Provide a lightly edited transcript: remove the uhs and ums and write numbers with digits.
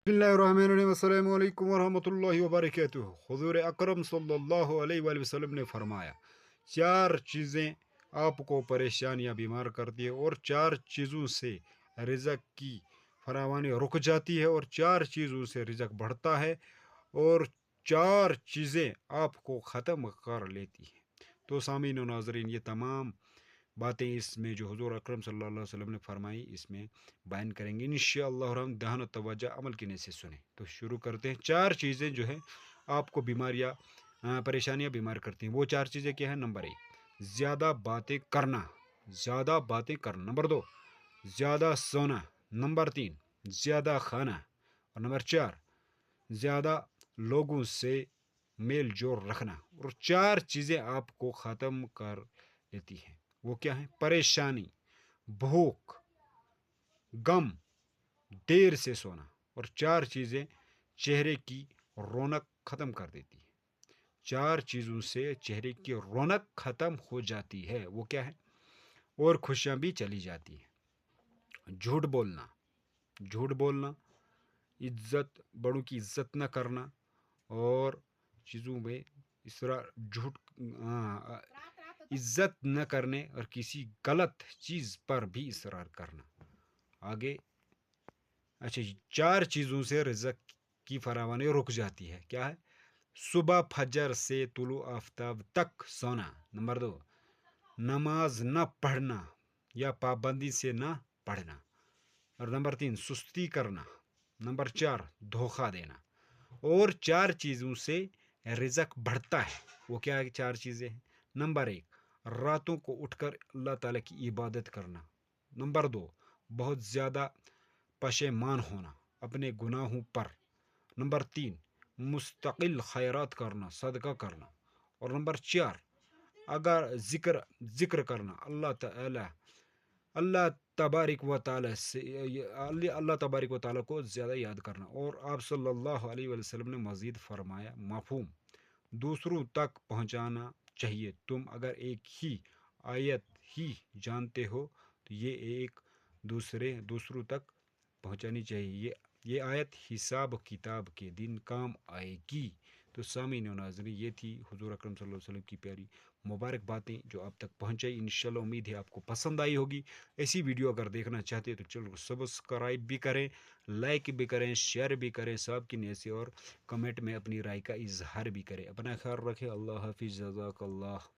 बिस्मिल्लाहिर्रहमानिर्रहीम अस्सलामु अलैकुम वरहमतुल्लाहि वबरकातुहू। हुज़ूर अकरम सल्लल्लाहु अलैहि वसल्लम ने फरमाया, चार चीज़ें आपको परेशान या बीमार करती है और चार चीज़ों से रिज़्क की फरावानी रुक जाती है और चार चीज़ों से रिज़्क बढ़ता है और चार चीज़ें आपको ख़त्म कर लेती हैं। तो सामीन व नाज़रीन, ये तमाम बातें इसमें जो हुज़ूर अकरम सल्लल्लाहु अलैहि वसल्लम ने फरमाई इसमें बयान करेंगे इंशाअल्लाह, और हम ध्यान और तवज्जो अमल करने से सुने। तो शुरू करते हैं। चार चीज़ें जो है आपको बीमारियाँ परेशानियाँ बीमार करती हैं। वो चार चीज़ें क्या है? नंबर एक, ज़्यादा बातें करना। ज़्यादा बातें करना। नंबर दो, ज़्यादा सोना। नंबर तीन, ज़्यादा खाना। और नंबर चार, ज़्यादा लोगों से मेल जोल रखना। और चार चीज़ें आपको ख़त्म कर लेती हैं। वो क्या है? परेशानी, भूख, गम, देर से सोना। और चार चीज़ें चेहरे की रौनक ख़त्म कर देती है। चार चीज़ों से चेहरे की रौनक ख़त्म हो जाती है। वो क्या है? और खुशियाँ भी चली जाती हैं। झूठ बोलना। झूठ बोलना, इज्जत, बड़ों की इज्जत न करना, और चीज़ों में इसरा झूठ, इज्जत न करने और किसी गलत चीज़ पर भी इसरार करना। आगे, अच्छा जी, चार चीज़ों से रिज़्क की फरावानी रुक जाती है। क्या है? सुबह फजर से तुलु आफ्ताब तक सोना। नंबर दो, नमाज न पढ़ना या पाबंदी से न पढ़ना। और नंबर तीन, सुस्ती करना। नंबर चार, धोखा देना। और चार चीज़ों से रिज़्क बढ़ता है। वो क्या है? चार चीज़ें हैं। नंबर एक, रातों को उठकर अल्लाह ताला की इबादत करना। नंबर दो, बहुत ज़्यादा पशेमान होना अपने गुनाहों पर। नंबर तीन, मुस्तकिल खैरात करना, सदका करना। और नंबर चार, अगर ज़िक्र ज़िक्र करना, अल्लाह तबारिक व तआला से, अल्लाह तबारिक व तआला को ज़्यादा याद करना। और आप सल्लल्लाहु अलैहि वसल्लम ने मज़ीद फरमाया, मफ़हूम, दूसरों तक पहुँचाना चाहिए। तुम अगर एक ही आयत ही जानते हो तो ये एक दूसरों तक पहुँचानी चाहिए। ये आयत हिसाब किताब के दिन काम आएगी। तो सामीन व नाज़रीन, ये थी हुज़ूर अकरम सल्लल्लाहु अलैहि वसल्लम की प्यारी मुबारक बातें जो आप तक पहुँचाई। इंशाल्लाह उम्मीद है आपको पसंद आई होगी। ऐसी वीडियो अगर देखना चाहते हैं तो चैनल को सब्सक्राइब भी करें, लाइक भी करें, शेयर भी करें साहब की नीयत से, और कमेंट में अपनी राय का इजहार भी करें। अपना ख्याल रखें। अल्लाह हाफिज़, जज़ाकल्लाह।